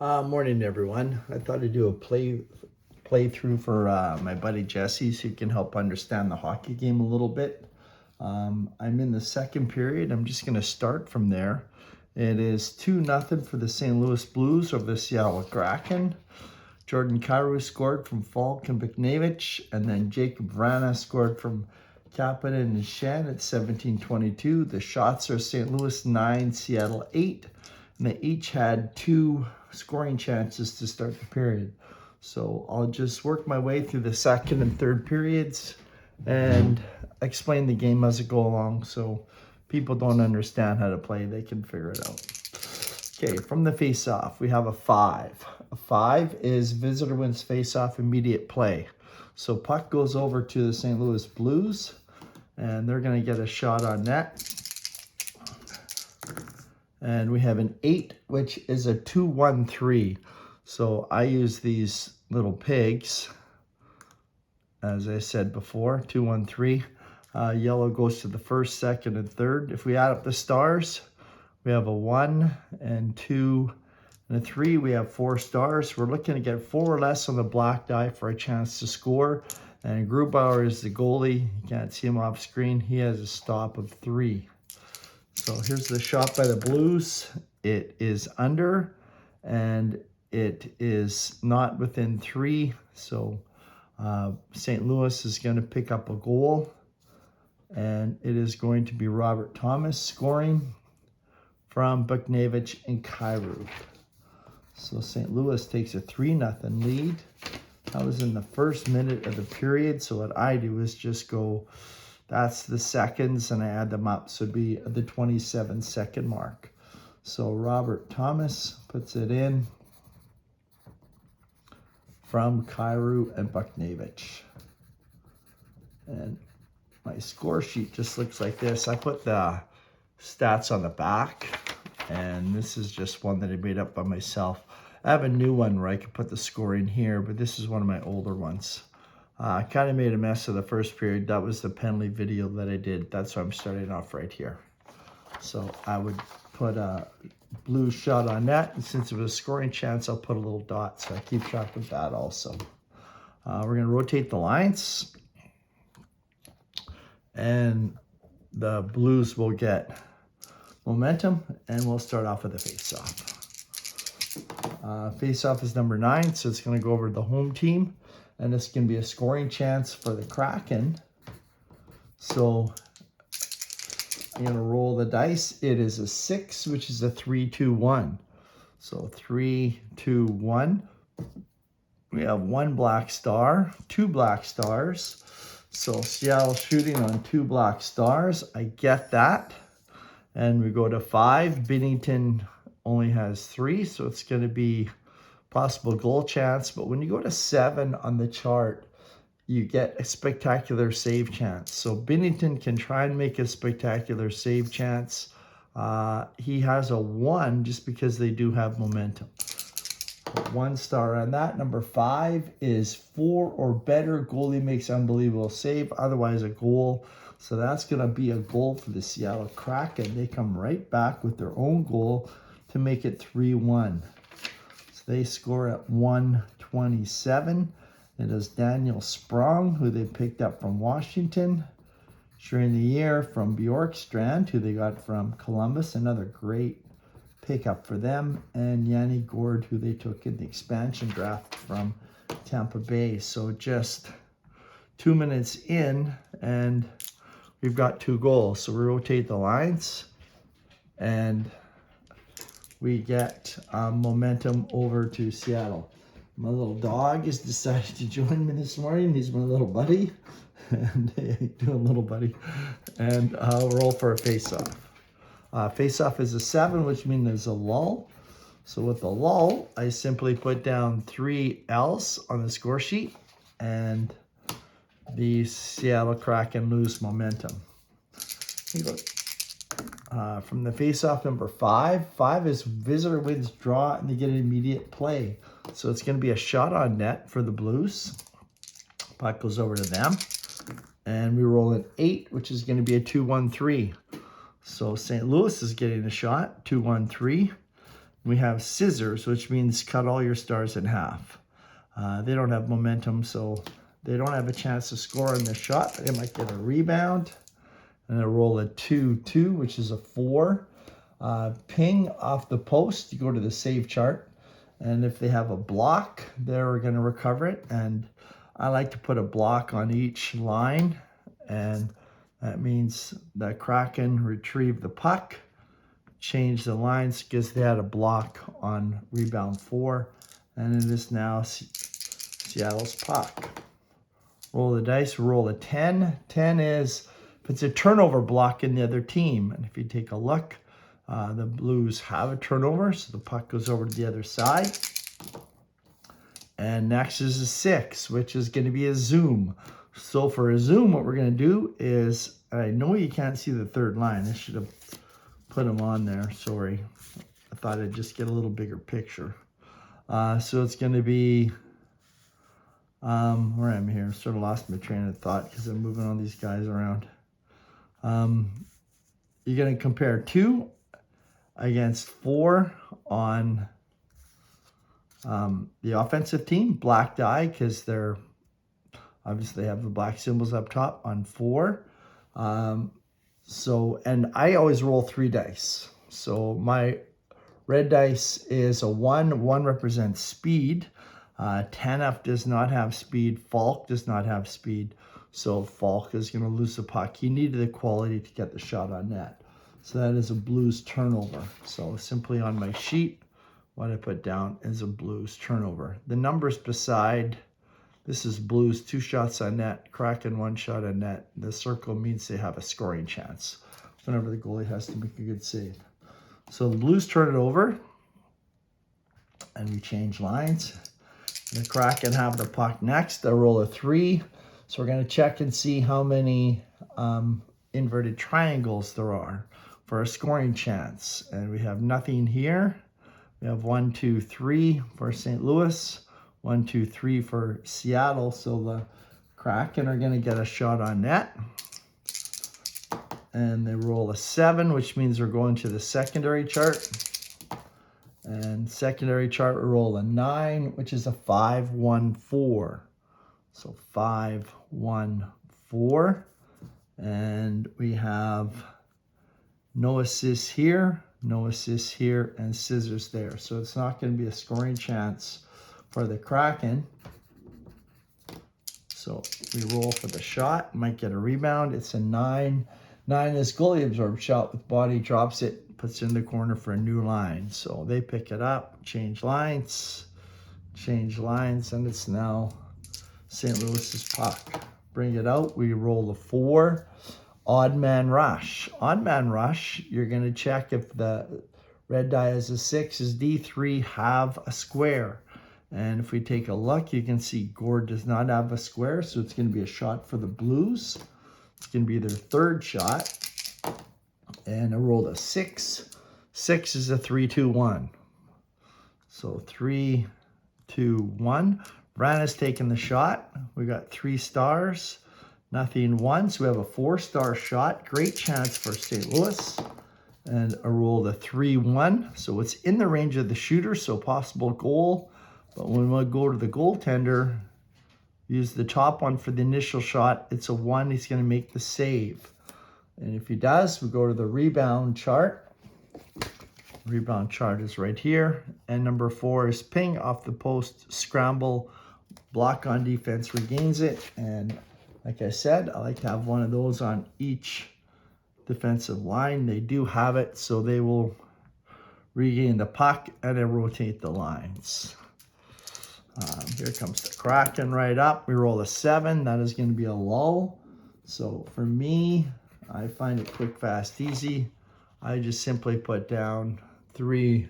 Morning, everyone. I thought I'd do a playthrough for my buddy Jesse so he can help understand the hockey game a little bit. I'm in the second period. I'm just going to start from there. It is 2-0 for the St. Louis Blues over the Seattle Kraken. Jordan Kyrou scored from Falk and Buknevich, and then Jacob Vrana scored from Kapanen and Shen at 17:22. The shots are St. Louis 9, Seattle 8, and they each had 2 scoring chances to start the period. So I'll just work my way through the second and third periods and explain the game as I go along, so people don't understand how to play, they can figure it out. Okay, from the face-off, we have a 5. A 5 is visitor wins face-off immediate play. So puck goes over to the St. Louis Blues, and they're going to get a shot on net. And we have an 8, which is a 2-1-3. So I use these little pigs, as I said before, 2-1-3. Yellow goes to the first, second, and third. If we add up the stars, we have a 1 and 2 and a 3. We have 4 stars. We're looking to get 4 or less on the black die for a chance to score. And Grubauer is the goalie. You can't see him off screen. He has a stop of 3. So here's the shot by the Blues. It is under, and it is not within 3. So St. Louis is going to pick up a goal, and it is going to be Robert Thomas scoring from Buknevich and Kyrou. So St. Louis takes a 3-0 lead. That was in the first minute of the period. So what I do is just go, that's the seconds, and I add them up. So it'd be the 27-second mark. So Robert Thomas puts it in from Kyrou and Buknevich. And my score sheet just looks like this. I put the stats on the back, and this is just one that I made up by myself. I have a new one where I can put the score in here, but this is one of my older ones. I kind of made a mess of the first period. That was the penalty video that I did. That's why I'm starting off right here. So I would put a blue shot on net, and since it was a scoring chance, I'll put a little dot, so I keep track of that also. We're going to rotate the lines, and the Blues will get momentum, and we'll start off with a face-off. Face-off is number 9, so it's going to go over to the home team, and this can be a scoring chance for the Kraken. So I'm going to roll the dice. It is a 6, which is a 3-2-1. So 3-2-1. We have 1 black star, 2 black stars. So Seattle shooting on 2 black stars. I get that. And we go to 5. Binnington only has 3, so it's going to be possible goal chance. But when you go to 7 on the chart, you get a spectacular save chance. So Binnington can try and make a spectacular save chance. He has a 1 just because they do have momentum. 1 star on that. Number 5 is 4 or better. Goalie makes unbelievable save, otherwise a goal. So that's going to be a goal for the Seattle Kraken. They come right back with their own goal to make it 3-1. So they score at 1:27. It is Daniel Sprong, who they picked up from Washington during the year, from Bjorkstrand, who they got from Columbus, another great pickup for them, and Yanni Gourde, who they took in the expansion draft from Tampa Bay. So just 2 minutes in, and we've got 2 goals. So we rotate the lines, and we get momentum over to Seattle. My little dog has decided to join me this morning. He's my little buddy, and doing little buddy. And I'll roll for a face-off. Face-off is a 7, which means there's a lull. So with the lull, I simply put down 3 L's on the score sheet, and the Seattle Kraken lose momentum. From the face-off, number 5. 5 is visitor wins draw, and they get an immediate play. So it's going to be a shot on net for the Blues. Puck goes over to them. And we roll an 8, which is going to be a 2-1-3. So St. Louis is getting a shot, 2-1-3. We have scissors, which means cut all your stars in half. They don't have momentum, so they don't have a chance to score in this shot. They might get a rebound. And I roll a 2-2, which is a 4. Ping off the post, you go to the save chart. And if they have a block, they're going to recover it. And I like to put a block on each line. And that means the Kraken retrieve the puck, change the lines because they had a block on rebound 4. And it is now Seattle's puck. Roll the dice, roll a 10. 10 is if it's a turnover block in the other team. And if you take a look, the Blues have a turnover, so the puck goes over to the other side. And next is a 6, which is going to be a zoom. So for a zoom, what we're going to do is, I know you can't see the third line. I should have put them on there. Sorry. I thought I'd just get a little bigger picture. So it's going to be, where am I here? Sort of lost my train of thought because I'm moving all these guys around. You're going to compare 2 against 4 on the offensive team. Black die because they're obviously have the black symbols up top on 4. And I always roll 3 dice. So my red dice is a 1. 1 represents speed. Tanev does not have speed. Falk does not have speed. So Falk is going to lose the puck. He needed the quality to get the shot on net. So that is a Blues turnover. So simply on my sheet, what I put down is a Blues turnover. The numbers beside, this is Blues 2 shots on net, Kraken 1 shot on net. The circle means they have a scoring chance whenever the goalie has to make a good save. So the Blues turn it over, and we change lines. The Kraken have the puck next. I roll a 3. So we're going to check and see how many inverted triangles there are for a scoring chance. And we have nothing here. We have 1, 2, 3 for St. Louis, 1, 2, 3 for Seattle. So the Kraken are going to get a shot on net. And they roll a 7, which means we're going to the secondary chart. And secondary chart, we roll a 9, which is a 5, 1, 4. So 5, 1, 4. And we have no assists here, no assists here, and scissors there. So it's not going to be a scoring chance for the Kraken. So we roll for the shot, might get a rebound. It's a 9. 9 is goalie absorbed shot with body, drops it, puts it in the corner for a new line. So they pick it up, change lines, and it's now St. Louis's puck. Bring it out, we roll a 4. Odd man rush. Odd man rush, you're going to check if the red die is a 6, is D3 have a square. And if we take a look, you can see Gord does not have a square, so it's going to be a shot for the Blues. It's going to be their 3rd shot. And I rolled a 6. 6 is a 3, 2, 1. So 3, 2, 1. Vrana's taking the shot. We got 3 stars. Nothing 1. So we have a 4-star shot. Great chance for St. Louis. And I rolled a 3, 1. So it's in the range of the shooter, so possible goal. But when we go to the goaltender, use the top one for the initial shot. It's a 1. He's going to make the save. And if he does, we go to the rebound chart. Rebound chart is right here. And number 4 is ping off the post, scramble, block on defense, regains it. And like I said, I like to have one of those on each defensive line. They do have it, so they will regain the puck and then rotate the lines. Here comes the Kraken right up. We roll a 7. That is going to be a lull. So for me, I find it quick, fast, easy. I just simply put down 3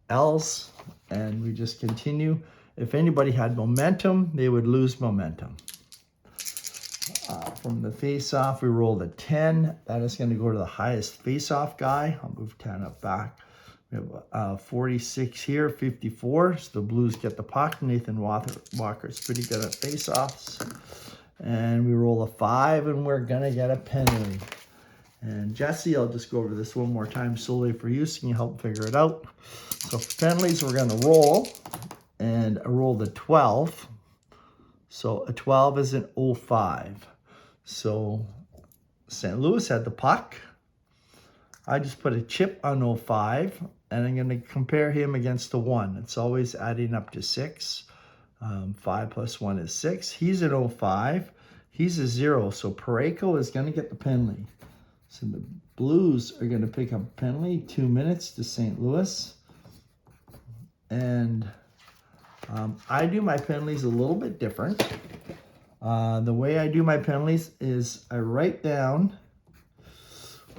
L's and we just continue. If anybody had momentum, they would lose momentum. From the face-off, we rolled a 10. That is going to go to the highest face-off guy. I'll move 10 up back. We have 46 here, 54. So the Blues get the puck. Nathan Walker's pretty good at face-offs. And we roll a 5, and we're going to get a penalty. And Jesse, I'll just go over this one more time slowly for you so you can help figure it out. So for penalties, we're going to roll, and I roll the 12. So a 12 is an 05. So St. Louis had the puck. I just put a chip on 05, and I'm going to compare him against the 1. It's always adding up to 6. 5 plus 1 is 6. He's an 05. He's a 0. So Parayko is going to get the penalty. So the Blues are going to pick up a penalty. 2 minutes to St. Louis. And I do my penalties a little bit different. The way I do my penalties is I write down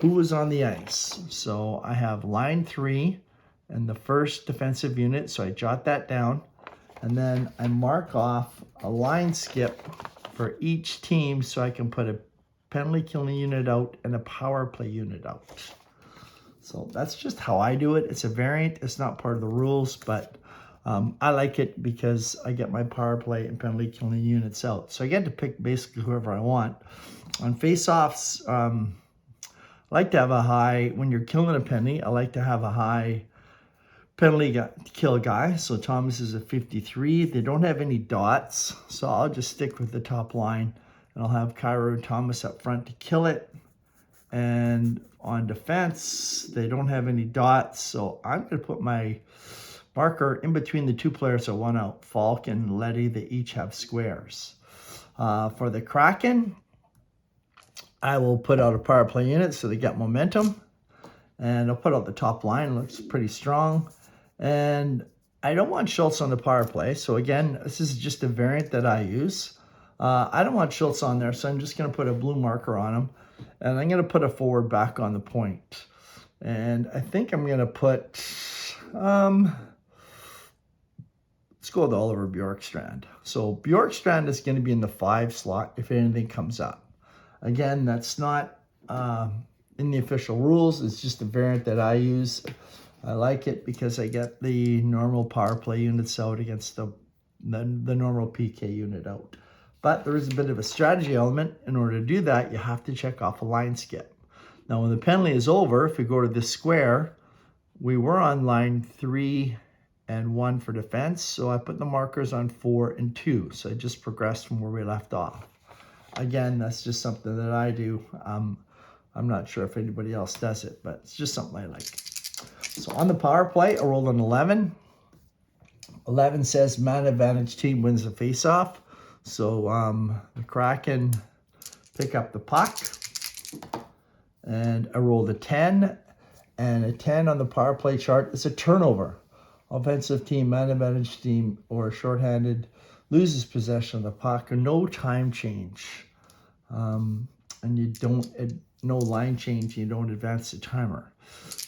who was on the ice. So I have line 3 and the first defensive unit. So I jot that down. And then I mark off a line skip for each team so I can put a penalty killing unit out and a power play unit out. So that's just how I do it. It's a variant. It's not part of the rules, but I like it because I get my power play and penalty killing units out. So I get to pick basically whoever I want. On face-offs, I like to have a high, when you're killing a penalty, I like to have a high penalty kill guy. So Thomas is a 53. They don't have any dots, so I'll just stick with the top line, and I'll have Cairo Thomas up front to kill it. And on defense, they don't have any dots, so I'm going to put my marker in between the 2 players that want out, Falk and Letty. They each have squares. For the Kraken, I will put out a power play unit so they get momentum. And I'll put out the top line. Looks pretty strong. And I don't want Schultz on the power play. So again, this is just a variant that I use. I don't want Schultz on there, so I'm just going to put a blue marker on him. And I'm going to put a forward back on the point. And I think I'm going to put, let's go with Oliver Bjorkstrand. So Bjorkstrand is going to be in the 5 slot if anything comes up. Again, that's not in the official rules. It's just a variant that I use. I like it because I get the normal power play units out against the normal PK unit out. But there is a bit of a strategy element. In order to do that, you have to check off a line skip. Now, when the penalty is over, if you go to this square, we were on line 3 and 1 for defense. So I put the markers on 4 and 2. So I just progressed from where we left off. Again, that's just something that I do. I'm not sure if anybody else does it, but it's just something I like. So on the power play, I rolled an 11. 11 says man advantage team wins the face-off. So the Kraken pick up the puck. And I rolled a 10. And a 10 on the power play chart is a turnover. Offensive team, man advantage team, or shorthanded loses possession of the puck, or no time change. And you don't, no line change, you don't advance the timer.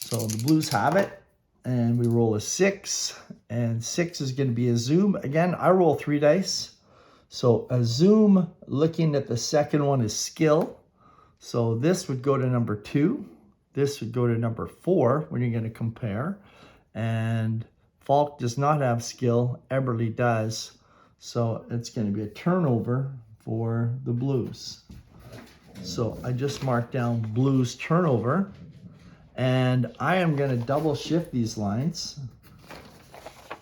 So the Blues have it, and we roll a 6, and 6 is going to be a zoom. Again, I roll 3 dice. So a zoom, looking at the second one, is skill. So this would go to number 2. This would go to number 4 when you're going to compare. And Falk does not have skill. Eberle does. So it's going to be a turnover for the Blues. So I just marked down Blues turnover. And I am going to double shift these lines.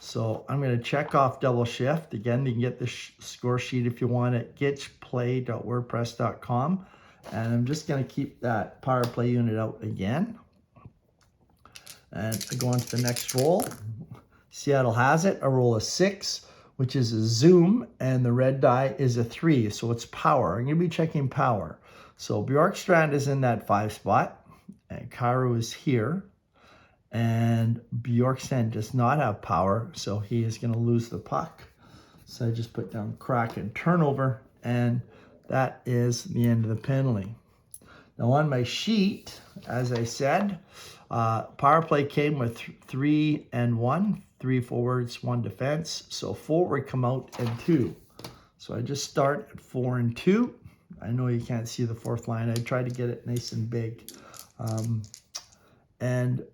So I'm going to check off double shift. Again, you can get the score sheet if you want at gitchplay.wordpress.com. And I'm just going to keep that power play unit out again. And I go on to the next roll. Seattle has it. I roll a 6, which is a zoom, and the red die is a 3, so it's power. I'm going to be checking power. So Bjorkstrand is in that 5 spot, and Cairo is here. And Bjorkstrand does not have power, so he is going to lose the puck. So I just put down Kraken turnover, and that is the end of the penalty. Now on my sheet, as I said, power play came with 3 and 1, 3 forwards, 1 defense. So forward come out and 2. So I just start at 4 and 2. I know you can't see the 4th line. I try to get it nice and big. And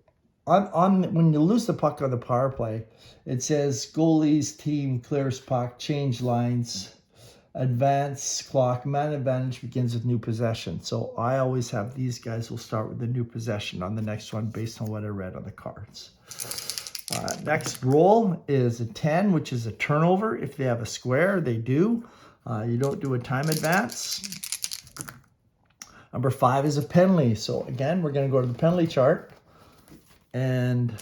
when you lose the puck on the power play, it says goalies team clears puck, change lines. advance clock, man advantage begins with new possession. So I always have these guys will start with the new possession on the next one based on what I read on the cards. Next roll is a 10, which is a turnover. If they have a square, they do. You don't do a time advance. Number 5 is a penalty. So again, we're going to go to the penalty chart. And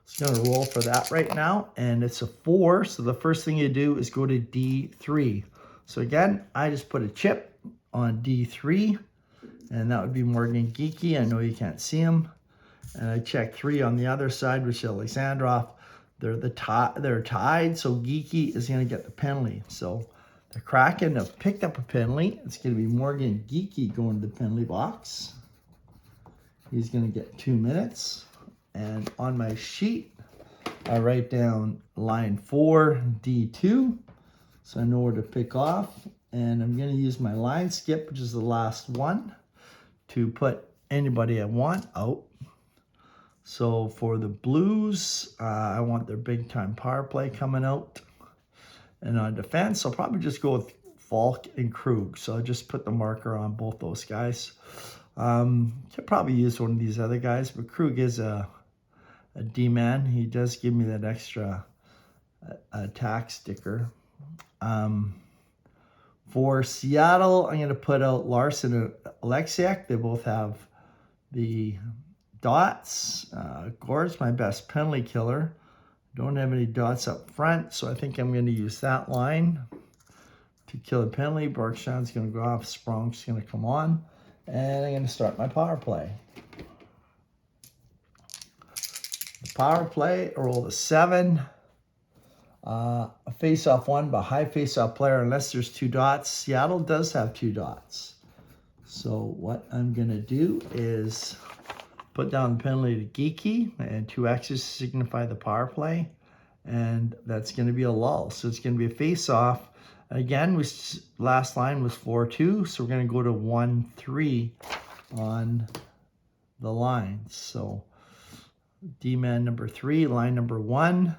it's going to roll for that right now. And it's a 4. So the first thing you do is go to D3. So again, I just put a chip on D3. And that would be Morgan Geekie. I know you can't see him. And I check 3 on the other side, which is Alexandrov. They're tied, so Geekie is going to get the penalty. So the Kraken have picked up a penalty. It's going to be Morgan Geekie going to the penalty box. He's going to get 2 minutes. And on my sheet, I write down line 4, D2. So I know where to pick off. And I'm going to use my line skip, which is the last one, to put anybody I want out. So for the Blues, I want their big-time power play coming out. And on defense, I'll probably just go with Falk and Krug. So I just put the marker on both those guys. Could probably use one of these other guys, but Krug is a D-man. He does give me that extra attack sticker. For Seattle, I'm going to put out Larson and Alexiak. They both have the dots. Gore's my best penalty killer. Don't have any dots up front, so I think I'm going to use that line to kill a penalty. Bergstrom's going to go off. Sprong's going to come on. And I'm going to start my power play. The power play, I roll the 7. A face-off 1, but high face-off player unless there's 2 dots. Seattle does have 2 dots. So what I'm going to do is put down the penalty to Geekie, and 2 X's signify the power play, and that's going to be a lull. So it's going to be a face-off. Again, last line was 4-2, so we're going to go to 1-3 on the lines. So D-man number 3, line number 1.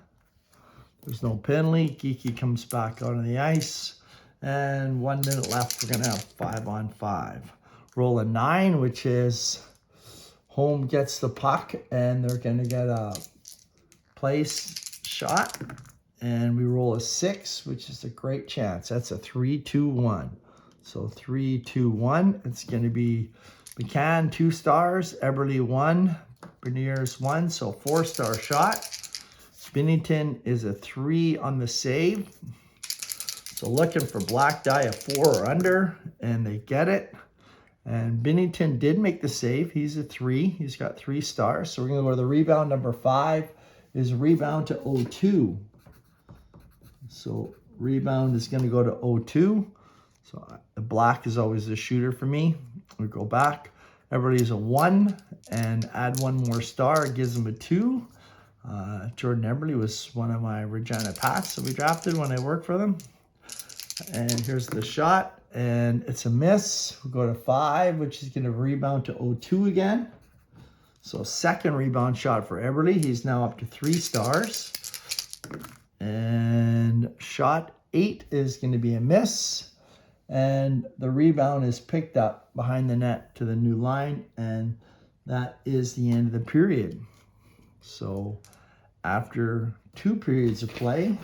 There's no penalty. Geekie comes back out on the ice, and 1 minute left. We're going to have 5-on-5. Roll a 9, which is home gets the puck, and they're going to get a place shot. And we roll a 6, which is a great chance. That's a 3-2-1. So 3-2-1. It's going to be McCann, 2 stars. Eberle, 1. Beniers, 1. So 4-star shot. Binnington is a 3 on the save. So looking for black die, a 4 or under, and they get it. And Binnington did make the save. He's a 3. He's got 3 stars. So we're going to go to the rebound. Number 5 is rebound to 0-2. So rebound is going to go to 0-2. So the black is always the shooter for me. We go back. Everybody's a 1 and add 1 more star. It gives them a 2. Jordan Eberle was one of my Regina Pats that we drafted when I worked for them. And here's the shot. And it's a miss. We'll go to 5, which is going to rebound to 0-2 again. So second rebound shot for Eberle. He's now up to 3 stars. And shot 8 is going to be a miss. And the rebound is picked up behind the net to the new line. And that is the end of the period. So after 2 periods of play,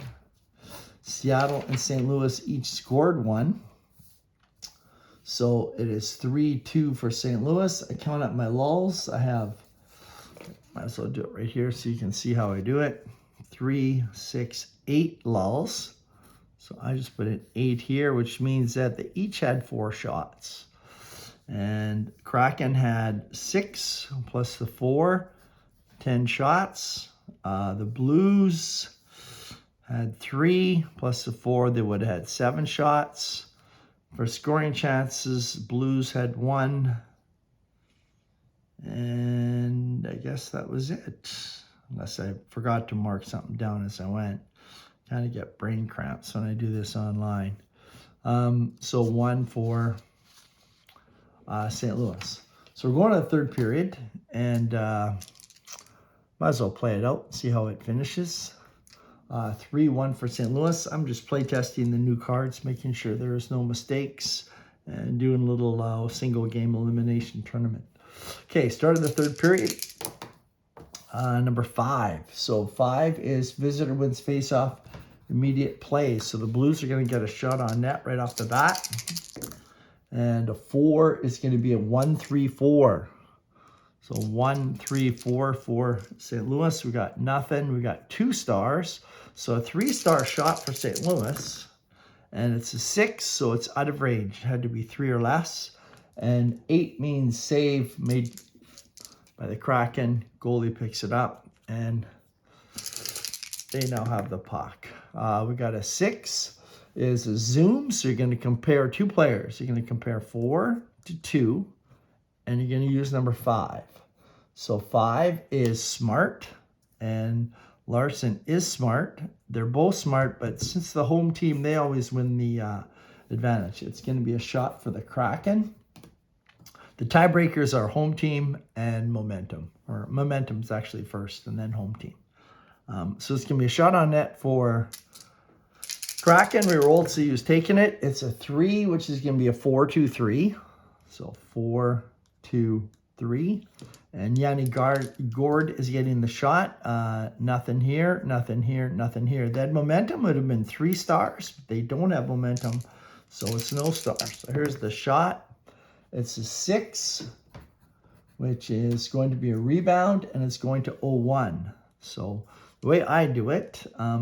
Seattle and St. Louis each scored 1. So it is 3-2 for St. Louis. I count up my lulls. I have, might as well do it right here so you can see how I do it. 3, 6, 8 lulls. So I just put an 8 here, which means that they each had 4 shots. And Kraken had 6 plus the 4, 10 shots. The Blues had 3 plus the 4, they would have had 7 shots. For scoring chances, Blues had 1. And I guess that was it. Unless I forgot to mark something down as I went. Kind of get brain cramps when I do this online. So 1 for St. Louis. So we're going to the 3rd period. And might as well play it out, see how it finishes. 3-1 for St. Louis. I'm just play testing the new cards, making sure there's no mistakes, and doing a little single game elimination tournament. Okay, start of the third period. Number 5. So 5 is visitor wins face-off, immediate play. So the Blues are going to get a shot on net right off the bat. And a 4 is going to be a 1-3-4. So 1-3-4 for St. Louis. We got nothing. We got 2 stars. So a 3-star shot for St. Louis. And it's a 6, so it's out of range. It had to be 3 or less. And 8 means save made by the Kraken. Goalie picks it up, and they now have the puck. We got a 6 is a zoom, so you're going to compare 2 players. You're going to compare 4 to 2, and you're going to use number 5. So 5 is smart, and Larson is smart. They're both smart, but since the home team, they always win the advantage. It's going to be a shot for the Kraken. The tiebreakers are home team and momentum, or momentum's actually first and then home team. So it's going to be a shot on net for Kraken. We rolled, so he was taking it. It's a 3, which is going to be a 4-2-3. So 4-2-3. And Yanni Gourde is getting the shot. Nothing here, nothing here, nothing here. That momentum would have been 3 stars, but they don't have momentum, so it's no stars. So here's the shot. It's a 6, which is going to be a rebound, and it's going to 0-1. So the way I do it, I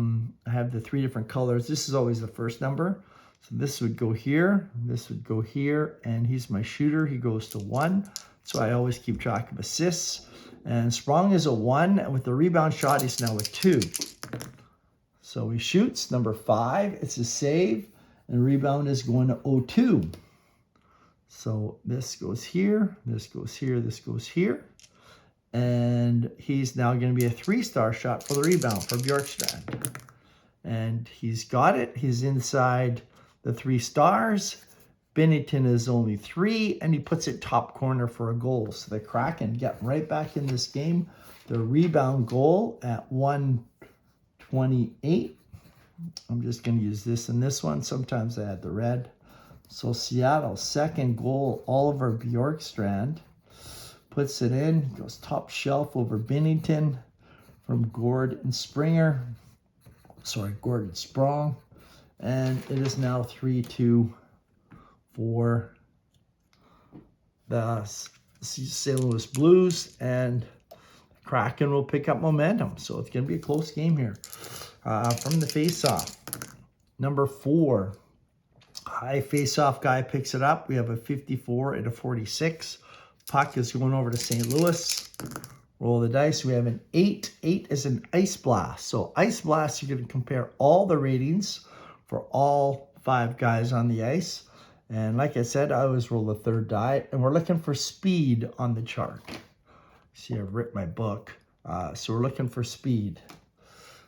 have the 3 different colors. This is always the first number. So this would go here, this would go here, and he's my shooter. He goes to 1. So I always keep track of assists. And Sprong is a 1, and with the rebound shot, he's now a 2. So he shoots, number 5. It's a save, and rebound is going to 0-2. So this goes here, this goes here, this goes here. And he's now going to be a 3-star shot for the rebound for Bjorkstrand. And he's got it. He's inside the 3 stars. Binnington is only 3, and he puts it top corner for a goal. So the Kraken get right back in this game. The rebound goal at 128. I'm just going to use this and this one. Sometimes I add the red. So Seattle, second goal, Oliver Bjorkstrand puts it in. He goes top shelf over Binnington from Gourde and Springer. Sorry, Gourde and Sprong. And it is now 3-2 for the St. Louis Blues. And Kraken will pick up momentum. So it's going to be a close game here. From the faceoff, number 4. High face-off guy picks it up. We have a 54 and a 46. Puck is going over to St. Louis. Roll the dice. We have an 8. 8 is an ice blast. So ice blast, you're going to compare all the ratings for all 5 guys on the ice. And like I said, I always roll the 3rd die. And we're looking for speed on the chart. See, I've ripped my book. So we're looking for speed.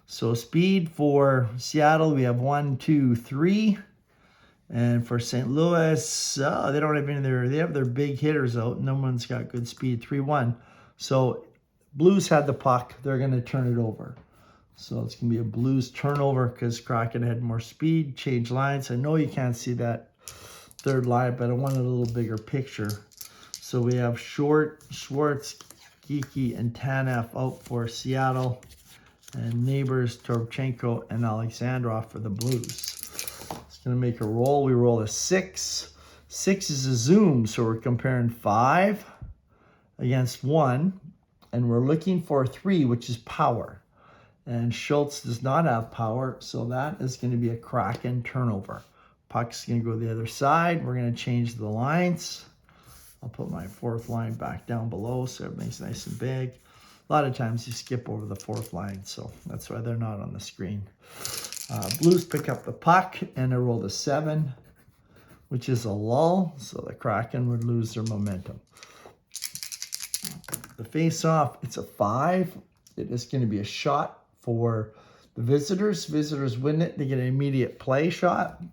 So speed for Seattle, we have 1, 2, 3. And for St. Louis, they don't have any they have their big hitters out. No one's got good speed, 3-1. So Blues had the puck. They're going to turn it over. So it's going to be a Blues turnover because Kraken had more speed, change lines. I know you can't see that 3rd line, but I wanted a little bigger picture. So we have Short, Schwartz, Geeky, and Tanev out for Seattle. And Neighbors, Toropchenko, and Alexandrov for the Blues. Going to make a roll. We roll a 6. 6 is a zoom, so we're comparing 5 against 1, and we're looking for 3, which is power. And Schultz does not have power, so that is going to be a Kraken turnover. Puck's going to go the other side. We're going to change the lines. I'll put my 4th line back down below so everything's nice and big. A lot of times you skip over the 4th line, so that's why they're not on the screen. Blues pick up the puck, and they roll a 7, which is a lull, so the Kraken would lose their momentum. The face-off, it's a 5. It is going to be a shot for the visitors. Visitors win it. They get an immediate play shot.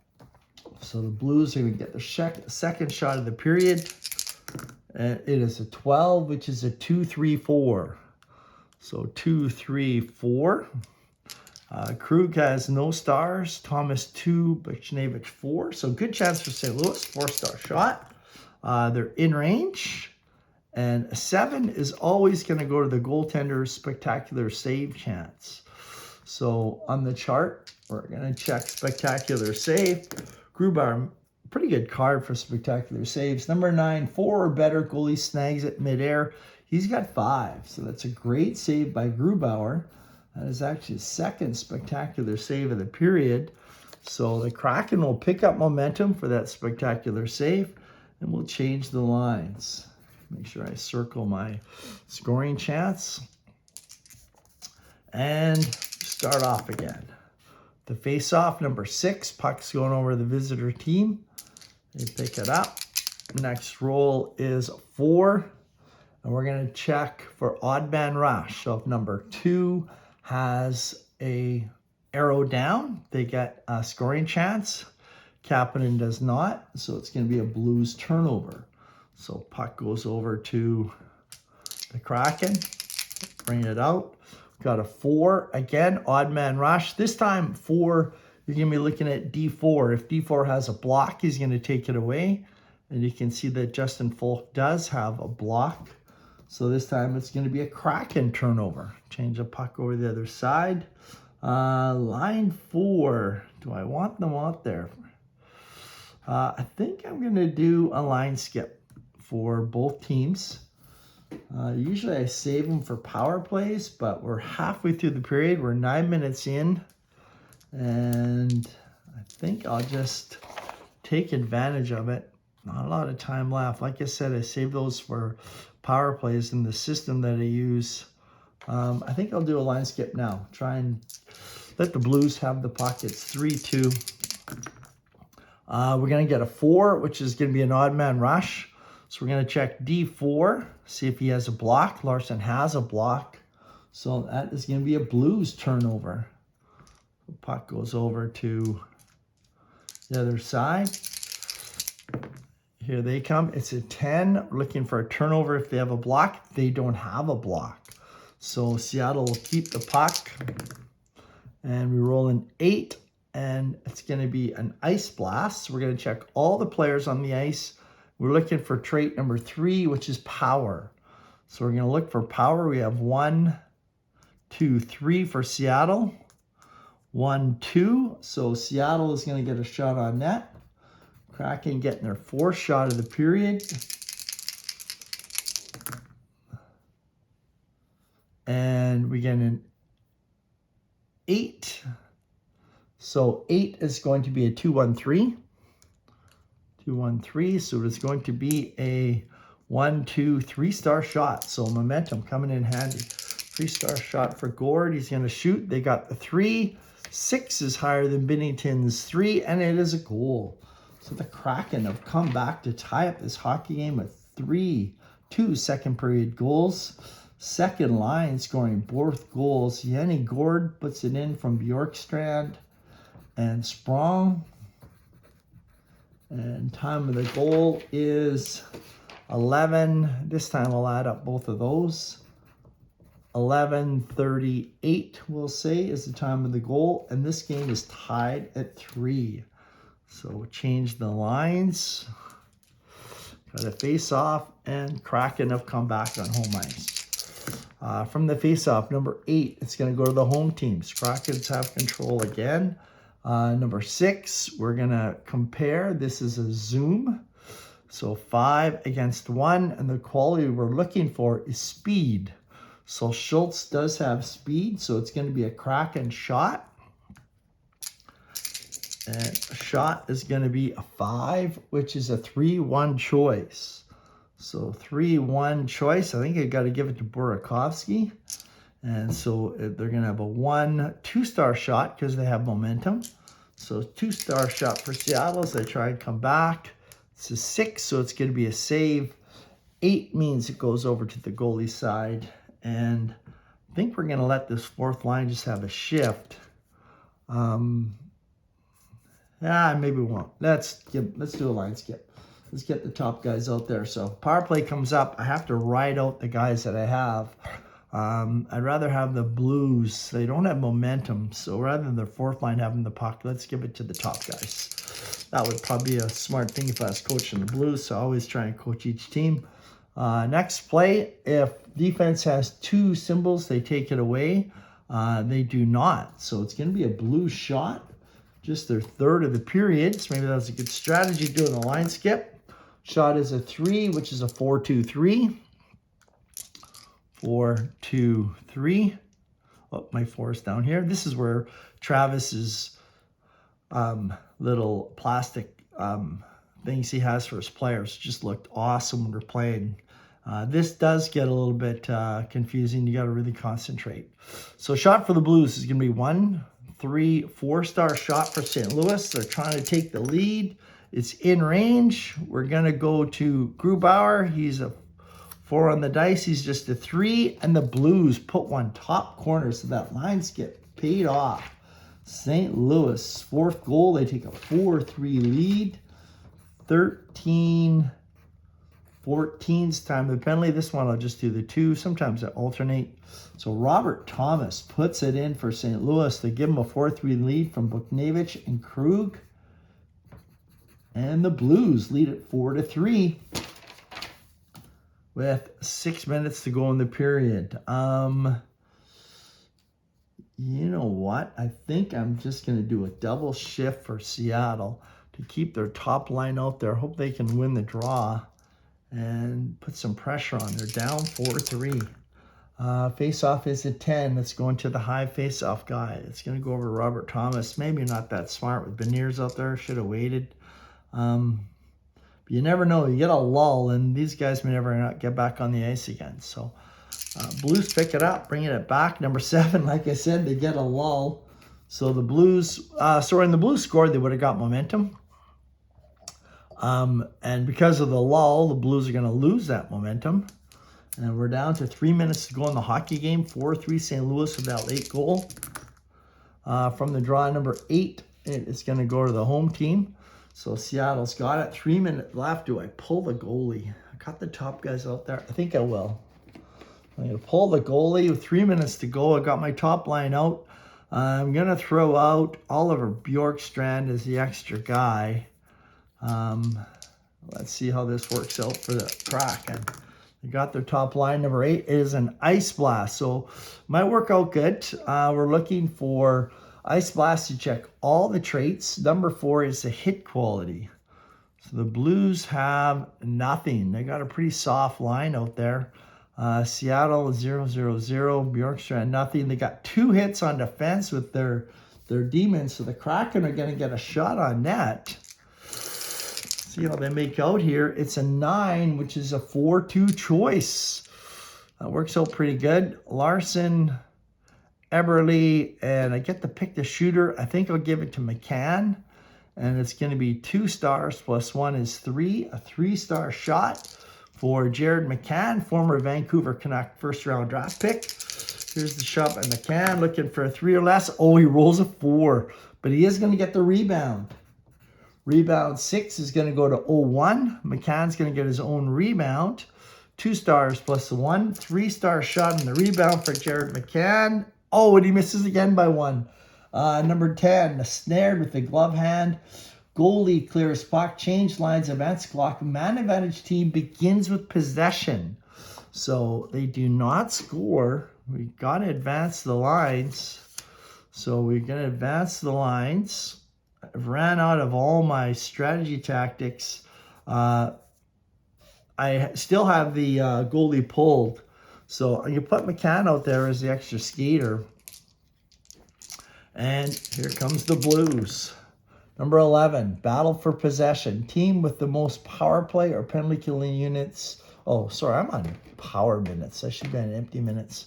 So the Blues are going to get the second shot of the period. And it is a 12, which is a 2-3-4. So 2-3-4. Krug has no stars. Thomas 2, Buchnevich 4. So good chance for St. Louis. 4-star shot. They're in range. And a 7 is always going to go to the goaltender's spectacular save chance. So on the chart, we're going to check spectacular save. Grubauer, pretty good card for spectacular saves. Number 9, 4 or better. Goalie snags it midair. He's got 5. So that's a great save by Grubauer. That is actually his second spectacular save of the period. So the Kraken will pick up momentum for that spectacular save, and we'll change the lines. Make sure I circle my scoring chance. And start off again. The face-off, number 6. Puck's going over the visitor team. They pick it up. Next roll is 4. And we're going to check for odd man rush. So if number 2 has a arrow down, they get a scoring chance. Kapanen does not. So it's going to be a Blues turnover. So puck goes over to the Kraken. Bring it out. Got a 4. Again, odd man rush. This time 4, you're going to be looking at D4. If D4 has a block, he's going to take it away. And you can see that Justin Folk does have a block. So this time it's going to be a Kraken turnover. Change the puck over the other side. Line 4. Do I want them out there? I think I'm going to do a line skip for both teams. Usually I save them for power plays, but we're halfway through the period. We're 9 minutes in, and I think I'll just take advantage of it. Not a lot of time left. Like I said, I save those for power plays in the system that I use. I think I'll do a line skip now. Try and let the Blues have the puck. It's 3-2. We're going to get a 4, which is going to be an odd man rush. So we're going to check D4, see if he has a block. Larson has a block. So that is going to be a Blues turnover. The puck goes over to the other side. Here they come. It's a 10. We're looking for a turnover if they have a block. They don't have a block. So Seattle will keep the puck. And we roll an 8. And it's going to be an ice blast. So we're going to check all the players on the ice. We're looking for trait number 3, which is power. So we're going to look for power. We have 1, 2, 3 for Seattle. 1, 2. So Seattle is going to get a shot on net. Kraken getting their 4th shot of the period. And we get an 8. So 8 is going to be a 2-1-3. 2-1-3. So it's going to be a 1, 2, 3-star shot. So momentum coming in handy. 3-star shot for Gord. He's going to shoot. They got the 3. 6 is higher than Binnington's 3, and it is a goal. So the Kraken have come back to tie up this hockey game with 2 second period goals. Second line scoring both goals. Yanni Gord puts it in from Bjorkstrand and Sprong. And time of the goal is 11. This time I'll add up both of those. 11:38, we'll say, is the time of the goal. And this game is tied at 3. So we'll change the lines. Got a face-off, and Kraken have come back on home ice. From the face-off, number 8, it's going to go to the home teams. Krakens have control again. Number 6, we're going to compare. This is a zoom. So 5 against 1. And the quality we're looking for is speed. So Schultz does have speed. So it's going to be a Kraken shot. And a shot is going to be a 5, which is a 3-1 choice. So 3-1 choice. I think I got to give it to Burakovsky. And so they're going to have a 1 2-star shot because they have momentum. So 2-star shot for Seattle as they try and come back. It's a 6, so it's going to be a save. 8 means it goes over to the goalie side. And I think we're going to let this 4th line just have a shift. Maybe we won't. Let's do a line skip. Let's get the top guys out there. So power play comes up. I have to ride out the guys that I have. I'd rather have the Blues. They don't have momentum, so rather than their fourth line having the puck, let's give it to the top guys. That would probably be a smart thing if I was coaching the Blues, so I always try and coach each team. Next play, if defense has 2 symbols, they take it away. They do not, so it's going to be a Blues shot, just their third of the period, so maybe that was a good strategy doing the line skip. Shot is a 3, which is a 4-2-3. 4-2-3. Oh, my 4 is down here. This is where Travis's little plastic things he has for his players just looked awesome when they're playing. This does get a little bit confusing. You got to really concentrate. So shot for the Blues is going to be 1, 3, 4-star shot for St. Louis. They're trying to take the lead. It's in range. We're going to go to Grubauer. He's a 4 on the dice. He's just a 3. And the Blues put one top corner, so that line skip paid off. St. Louis, 4th goal. They take a 4-3 lead. 13-14's time of the penalty. This one I'll just do the 2. Sometimes I alternate. So Robert Thomas puts it in for St. Louis. They give him a 4-3 lead from Buchnevich and Krug. And the Blues lead it 4-3 with 6 minutes to go in the period. You know what? I think I'm just going to do a double shift for Seattle to keep their top line out there. Hope they can win the draw and put some pressure on. They're down 4-3. Face-off is a 10. That's going to the high face-off guy. It's going to go over to Robert Thomas. Maybe not that smart with Beniers out there. Should have waited. But you never know. You get a lull, and these guys may never not get back on the ice again. So Blues pick it up, bringing it back. Number 7, like I said, they get a lull. So the Blues, when the Blues scored, they would have got momentum. And because of the lull, the Blues are going to lose that momentum. And we're down to 3 minutes to go in the hockey game. 4-3 St. Louis with that late goal. From the draw number 8, it's going to go to the home team. So Seattle's got it. 3 minutes left. Do I pull the goalie? I got the top guys out there. I think I will. I'm going to pull the goalie with 3 minutes to go. I got my top line out. I'm going to throw out Oliver Bjorkstrand as the extra guy. Let's see how this works out for the Kraken. They got their top line. Number 8 is an Ice Blast. So might work out good. We're looking for Ice Blast to check all the traits. Number 4 is the hit quality. So the Blues have nothing. They got a pretty soft line out there. Seattle 0-0-0. Bjorkstrand nothing. They got 2 hits on defense with their demons. So the Kraken are going to get a shot on net. See how they make out here. It's a 9, which is a 4-2 choice. That works out pretty good. Larson, Eberle, and I get to pick the shooter. I think I'll give it to McCann. And it's going to be 2 stars plus 1 is 3. A 3-star shot for Jared McCann, former Vancouver Canuck first-round draft pick. Here's the shot by McCann, looking for a 3 or less. Oh, he rolls a 4, but he is going to get the rebound. Rebound 6 is going to go to 0-1. McCann's going to get his own rebound. 2 stars plus 1. 3-star shot in the rebound for Jared McCann. Oh, and he misses again by 1. Number 10, snared with the glove hand. Goalie clears puck, change lines, events clock. Man advantage team begins with possession. So they do not score. We got to advance the lines. So we're going to advance the lines. I've ran out of all my strategy tactics. I still have the goalie pulled. So you put McCann out there as the extra skater. And here comes the Blues. Number 11, battle for possession. Team with the most power play or penalty killing units. Oh, sorry, I'm on power minutes. I should be on empty minutes.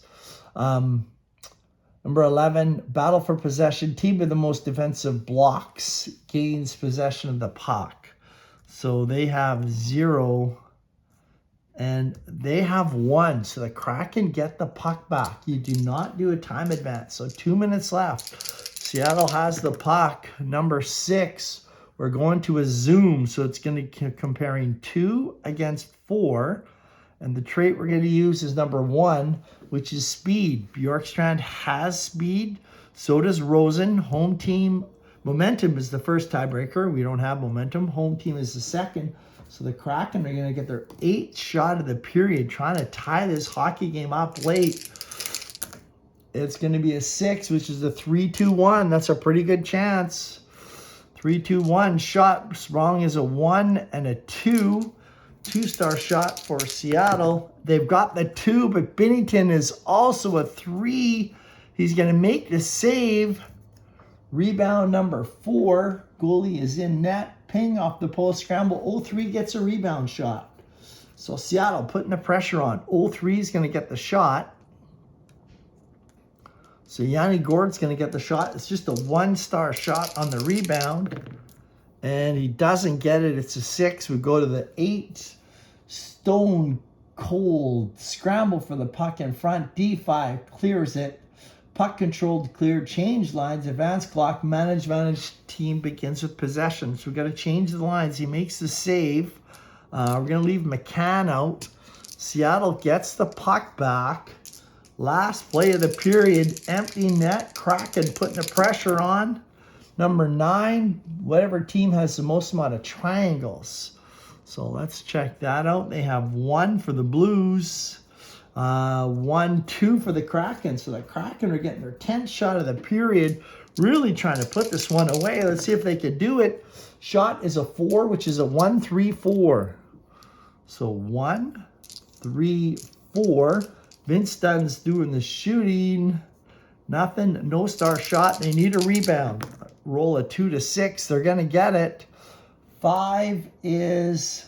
Number 11, battle for possession. Team with the most defensive blocks gains possession of the puck. So they have 0 and they have 1. So the Kraken get the puck back. You do not do a time advance. So 2 minutes left. Seattle has the puck. Number 6, we're going to a zoom. So it's going to be comparing 2 against 4. And the trait we're going to use is number 1, which is speed. Bjorkstrand has speed. So does Rosen. Home team momentum is the first tiebreaker. We don't have momentum. Home team is the second. So the Kraken are going to get their 8th shot of the period, trying to tie this hockey game up late. It's going to be a 6, which is a 3-2-1. That's a pretty good chance. 3-2-1. Shot wrong is a 1 and a 2. 2-star shot for Seattle. They've got the 2, but Binnington is also a 3. He's going to make the save. Rebound number 4. Goalie is in net. Ping off the post scramble. 0-3 gets a rebound shot. So Seattle putting the pressure on. 0-3 is going to get the shot. So Yanni Gourde's going to get the shot. It's just a 1-star shot on the rebound. And he doesn't get it. It's a 6. We go to the 8. Stone cold scramble for the puck in front. D5 clears it. Puck controlled, clear, change lines, advance clock, manage team begins with possession. So we've got to change the lines. He makes the save. We're going to leave McCann out. Seattle gets the puck back. Last play of the period, empty net. Kraken putting the pressure on. Number 9, whatever team has the most amount of triangles. So let's check that out. They have 1 for the Blues. 1-2 for the Kraken. So the Kraken are getting their 10th shot of the period, really trying to put this one away. Let's see if they can do it. Shot is a 4, which is a 1-3-4. So 1-3-4. Vince Dunn's doing the shooting. Nothing, no star shot. They need a rebound. Roll a 2-6. They're going to get it. 5 is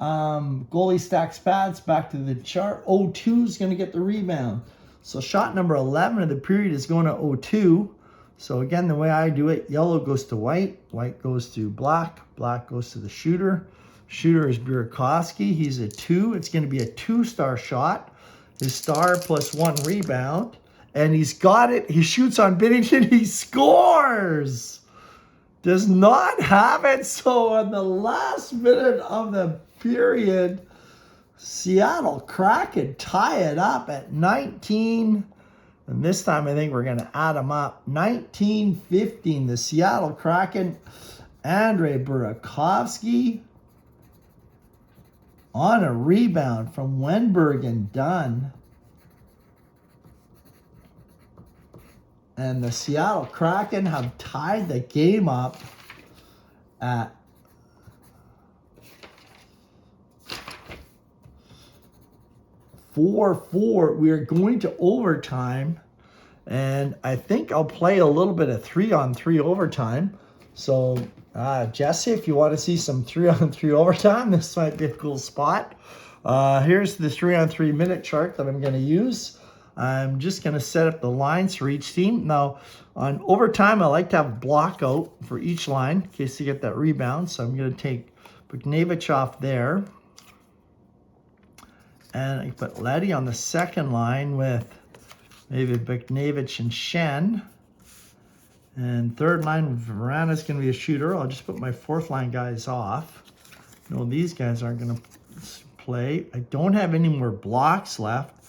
goalie stacks pads, back to the chart. 0-2 is going to get the rebound. So shot number 11 of the period is going to 0-2. So again, the way I do it, yellow goes to white, white goes to black, black goes to the shooter. Shooter is Burakovsky. He's a 2. It's going to be a 2-star shot. His star plus 1 rebound. And he's got it. He shoots on Binnington. He scores. Does not have it. So on the last minute of the period, Seattle Kraken tie it up at 19. And this time I think we're going to add them up. 19-15. The Seattle Kraken. Andrei Burakovsky on a rebound from Wenberg and Dunn. And the Seattle Kraken have tied the game up at 4-4. We are going to overtime. And I think I'll play a little bit of 3-on-3 overtime. So, Jesse, if you want to see some 3-on-3 overtime, this might be a cool spot. Here's the 3-on-3 minute chart that I'm going to use. I'm just going to set up the lines for each team. Now, on overtime, I like to have a block out for each line in case you get that rebound. So I'm going to take Buchnevich off there. And I put Leddy on the second line with maybe Buchnevich and Shen. And third line, Verana's going to be a shooter. I'll just put my fourth line guys off. No, these guys aren't going to play. I don't have any more blocks left.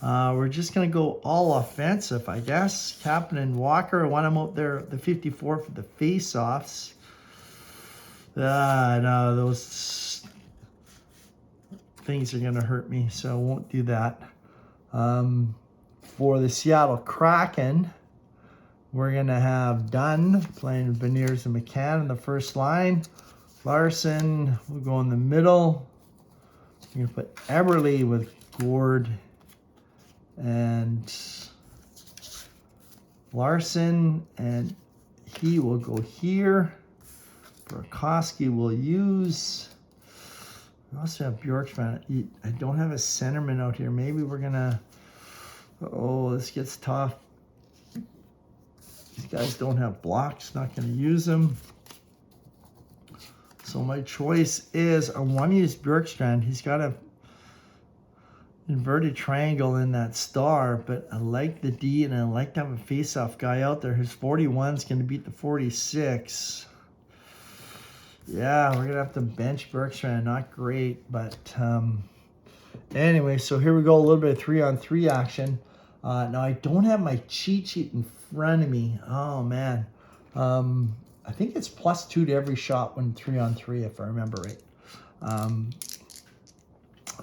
We're just going to go all offensive, I guess. Captain and Walker, I want them out there, the 54 for the face-offs. No, those things are going to hurt me, so I won't do that. For the Seattle Kraken, we're going to have Dunn playing Beniers and McCann in the first line. Larson will go in the middle. We're going to put Eberle with Gourde and Larson, and he will go here. Burakovsky will use. We also have Bjorkstrand. I don't have a centerman out here. Maybe we're gonna. Oh, this gets tough. These guys don't have blocks. Not gonna use them. So my choice is I want to use Bjorkstrand. He's got a inverted triangle in that star, but I like the D and I like to have a face-off guy out there. His 41 is going to beat the 46. Yeah, we're going to have to bench Bergstrand. Not great, but Anyway, so here we go, a little bit of 3-on-3 action. Now, I don't have my cheat sheet in front of me. Oh, man. I think it's +2 to every shot when 3-on-3, if I remember right.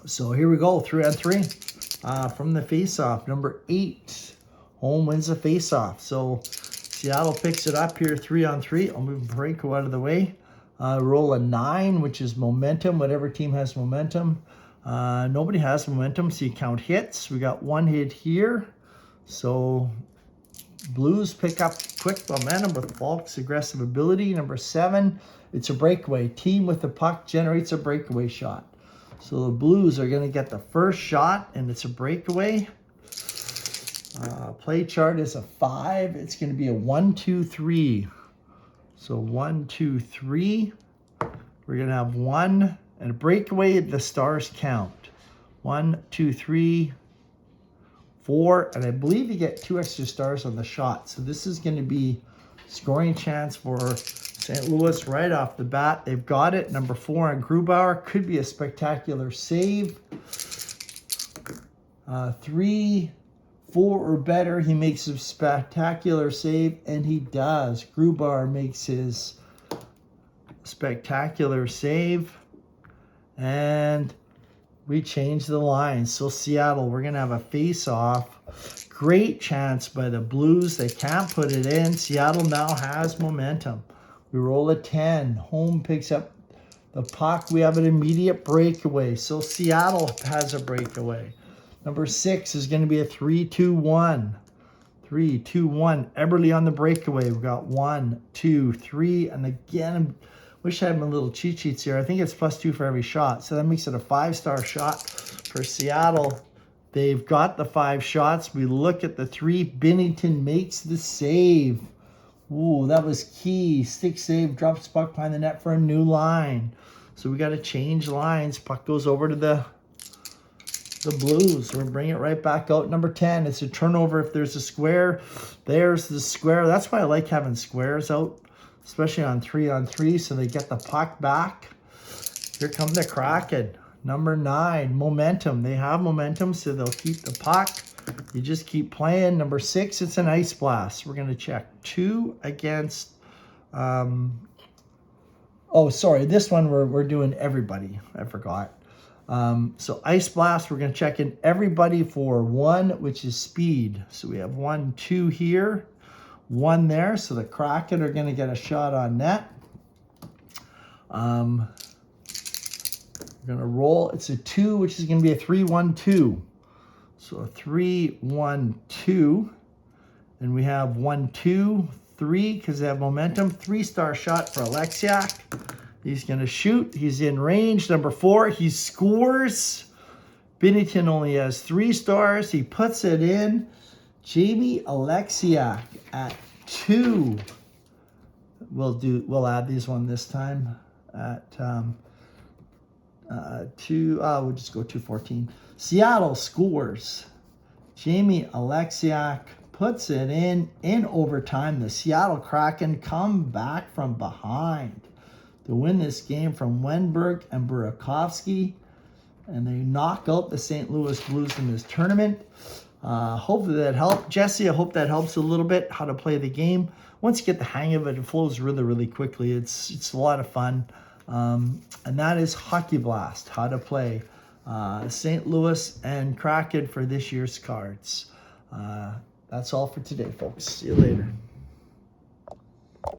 So here we go, 3-on-3 from the face-off. Number 8, home wins the face-off. So Seattle picks it up here, 3-on-3. I'll move Parayko out of the way. Roll a 9, which is momentum, whatever team has momentum. Nobody has momentum, so you count hits. We got 1 hit here. So Blues pick up quick momentum with Falk's aggressive ability. Number 7, it's a breakaway. Team with the puck generates a breakaway shot. So the Blues are going to get the first shot, and it's a breakaway. Play chart is a 5. It's going to be a 1-2-3. So 1-2-3. We're going to have 1 and a breakaway. The stars count. 1, 2, 3, 4, and I believe you get 2 extra stars on the shot. So this is going to be scoring chance for St. Louis right off the bat. They've got it. Number 4 on Grubauer. Could be a spectacular save. 3, 4 or better. He makes a spectacular save, and he does. Grubauer makes his spectacular save. And we change the line. So Seattle, we're going to have a face-off. Great chance by the Blues. They can't put it in. Seattle now has momentum. We roll a 10. Home picks up the puck. We have an immediate breakaway. So Seattle has a breakaway. Number 6 is going to be a 3-2-1. 3-2-1. Eberle on the breakaway. We've got 1, 2, 3. And again, wish I had my little cheat sheets here. I think it's +2 for every shot. So that makes it a 5-star shot for Seattle. They've got the 5 shots. We look at the 3. Binnington makes the save. Ooh, that was key. Stick save, drops puck behind the net for a new line. So we got to change lines. Puck goes over to the Blues. We'll bring it right back out. Number 10, it's a turnover if there's a square. There's the square. That's why I like having squares out, especially on 3-on-3, so they get the puck back. Here come the Kraken. Number 9, momentum. They have momentum, so they'll keep the puck. You just keep playing. Number 6, it's an ice blast. We're going to check 2 against... oh, sorry. This one we're doing everybody. I forgot. So ice blast, we're going to check in everybody for 1, which is speed. So we have 1, 2 here. 1 there, so the Kraken are going to get a shot on net. We're going to roll. It's a 2, which is going to be a 3-1-2. So a 3-1-2. And we have 1, 2, 3, because they have momentum. 3-star shot for Alexiak. He's going to shoot. He's in range. Number 4, he scores. Binnington only has 3 stars. He puts it in. Jamie Alexiak at 2. We'll add these one this time at 2. We'll just go 2-14. Seattle scores. Jamie Alexiak puts it in overtime. The Seattle Kraken come back from behind to win this game from Wenberg and Burakovsky, and they knock out the St. Louis Blues in this tournament. Hopefully that helped. Jesse, I hope that helps a little bit, how to play the game. Once you get the hang of it, it flows really, really quickly. It's a lot of fun. And that is Hockey Blast, how to play St. Louis and Kraken for this year's cards. That's all for today, folks. See you later.